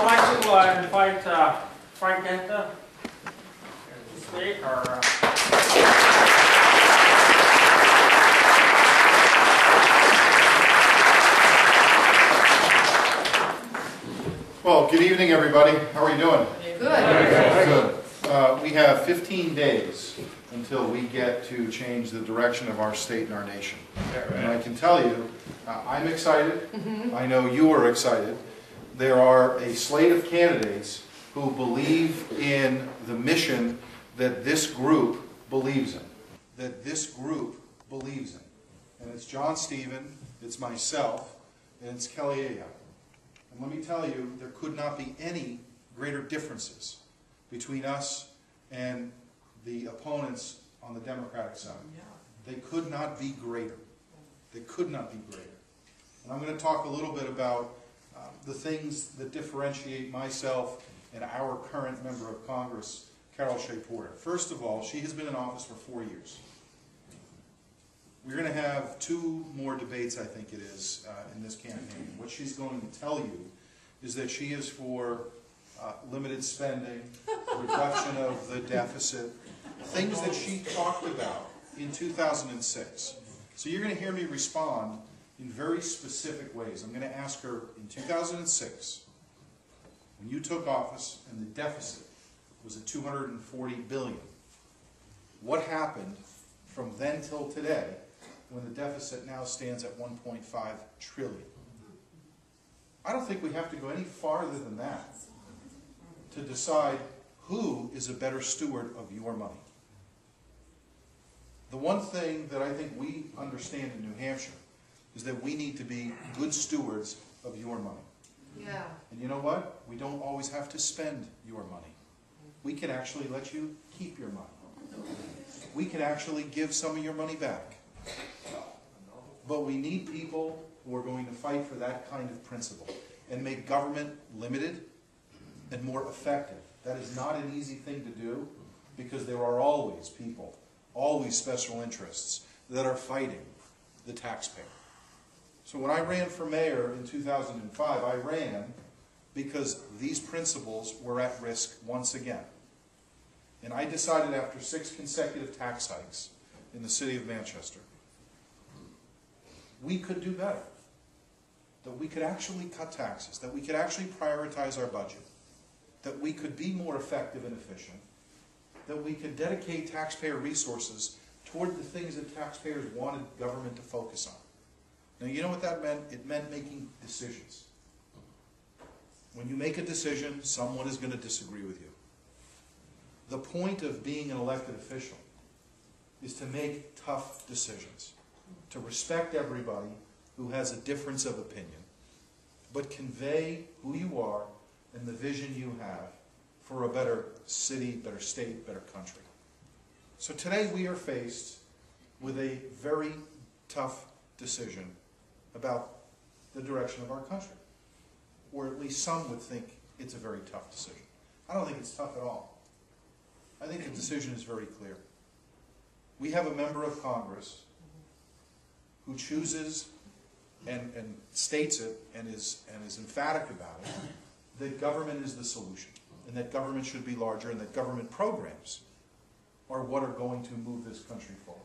I'd like to invite Guinta to speak, or Well, good evening, everybody. How are you doing? Good. Good. We have 15 days until we get to change the direction of our state and our nation. And I can tell you, I'm excited. I know you are excited. There are a slate of candidates who believe in the mission that this group believes in. That this group believes in. And it's John Stephen, it's myself, and it's Kelly Ahab. And let me tell you, there could not be any greater differences between us and the opponents on the Democratic side. They could not be greater. They could not be greater. And I'm going to talk a little bit about the things that differentiate myself and our current member of Congress, Carol Shea Porter. First of all, she has been in office for 4 years. We're going to have 2 more debates, I think it is, in this campaign. What she's going to tell you is that she is for limited spending, reduction of the deficit, things that she talked about in 2006. So you're going to hear me respond in very specific ways. I'm going to ask her, in 2006, when you took office and the deficit was at $240 billion, what happened from then till today when the deficit now stands at $1.5 trillion? I don't think we have to go any farther than that to decide who is a better steward of your money. The one thing that I think we understand in New Hampshire is that we need to be good stewards of your money. Yeah. And you know what? We don't always have to spend your money. We can actually let you keep your money. We can actually give some of your money back. But we need people who are going to fight for that kind of principle and make government limited and more effective. That is not an easy thing to do because there are always people, always special interests that are fighting the taxpayer. So when I ran for mayor in 2005, I ran because these principles were at risk once again. And I decided after 6 consecutive tax hikes in the city of Manchester, we could do better. That we could actually cut taxes, that we could actually prioritize our budget, that we could be more effective and efficient, that we could dedicate taxpayer resources toward the things that taxpayers wanted government to focus on. Now, you know what that meant? It meant making decisions. When you make a decision, someone is going to disagree with you. The point of being an elected official is to make tough decisions, to respect everybody who has a difference of opinion, but convey who you are and the vision you have for a better city, better state, better country. So today we are faced with a very tough decision about the direction of our country. Or at least some would think it's a very tough decision. I don't think it's tough at all. I think the decision is very clear. We have a member of Congress who chooses and states it and is emphatic about it, that government is the solution, and that government should be larger, and that government programs are what are going to move this country forward.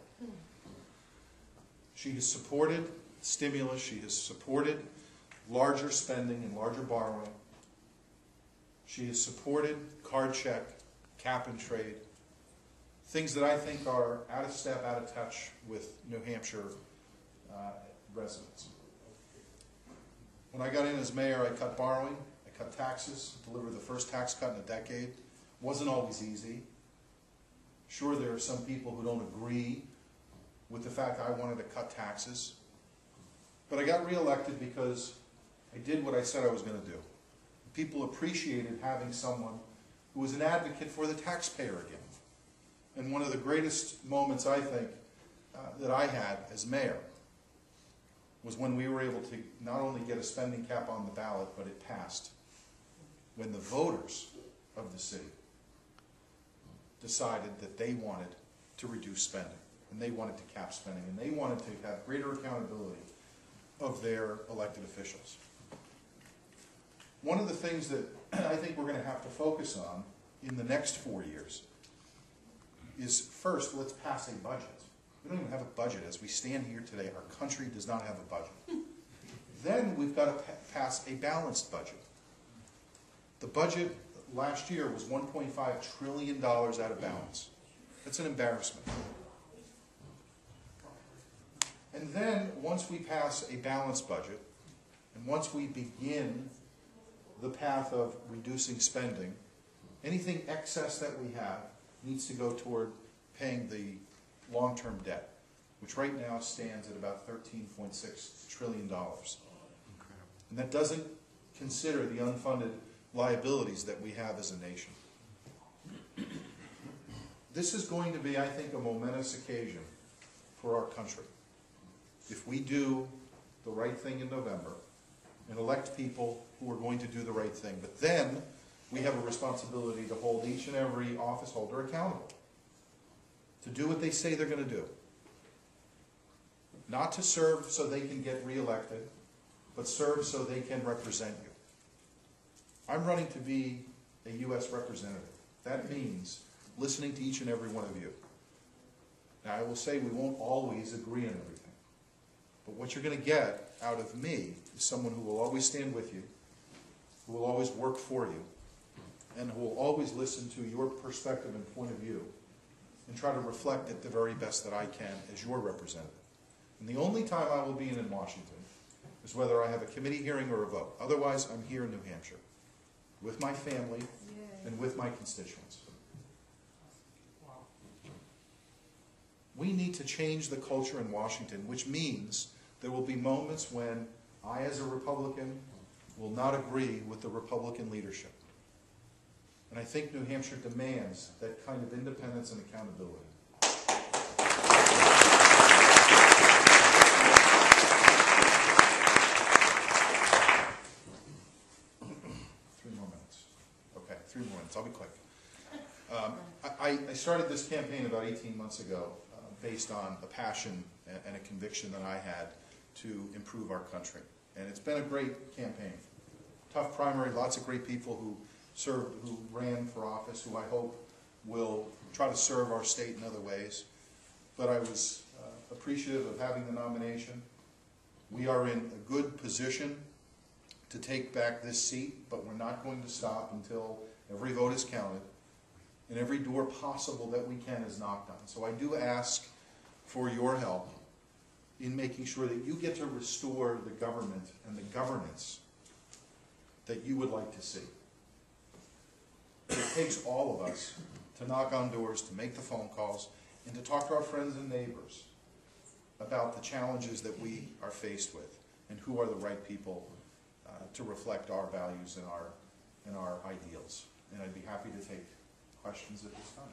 She has supported stimulus, she has supported larger spending and larger borrowing. She has supported card check, cap and trade, things that I think are out of step, out of touch with New Hampshire residents. When I got in as mayor, I cut borrowing, I cut taxes, delivered the first tax cut in a decade. Wasn't always easy. Sure, there are some people who don't agree with the fact I wanted to cut taxes. But I got reelected because I did what I said I was going to do. People appreciated having someone who was an advocate for the taxpayer again. And one of the greatest moments, I think, that I had as mayor was when we were able to not only get a spending cap on the ballot, but it passed. When the voters of the city decided that they wanted to reduce spending, and they wanted to cap spending, and they wanted to have greater accountability of their elected officials. One of the things that I think we're going to have to focus on in the next 4 years is first, let's pass a budget. We don't even have a budget. As we stand here today, our country does not have a budget. Then we've got to pass a balanced budget. The budget last year was $1.5 trillion out of balance. That's an embarrassment. And then, once we pass a balanced budget, and once we begin the path of reducing spending, anything excess that we have needs to go toward paying the long-term debt, which right now stands at about $13.6 trillion. And that doesn't consider the unfunded liabilities that we have as a nation. This is going to be, I think, a momentous occasion for our country. If we do the right thing in November and elect people who are going to do the right thing, but then we have a responsibility to hold each and every office holder accountable, to do what they say they're going to do. Not to serve so they can get reelected, but serve so they can represent you. I'm running to be a U.S. representative. That means listening to each and every one of you. Now, I will say we won't always agree on everything. But what you're going to get out of me is someone who will always stand with you, who will always work for you, and who will always listen to your perspective and point of view, and try to reflect it the very best that I can as your representative. And the only time I will be in Washington is whether I have a committee hearing or a vote. Otherwise, I'm here in New Hampshire, with my family and with my constituents. We need to change the culture in Washington, which means there will be moments when I, as a Republican, will not agree with the Republican leadership. And I think New Hampshire demands that kind of independence and accountability. 3 more minutes. Okay, 3 more minutes. I'll be quick. I started this campaign about 18 months ago based on a passion and a conviction that I had to improve our country. And it's been a great campaign. Tough primary, lots of great people who served, who ran for office, who I hope will try to serve our state in other ways. But I was appreciative of having the nomination. We are in a good position to take back this seat, but we're not going to stop until every vote is counted and every door possible that we can is knocked on. So I do ask for your help in making sure that you get to restore the government and the governance that you would like to see. It takes all of us to knock on doors, to make the phone calls, and to talk to our friends and neighbors about the challenges that we are faced with and who are the right people to reflect our values and our ideals. And I'd be happy to take questions at this time.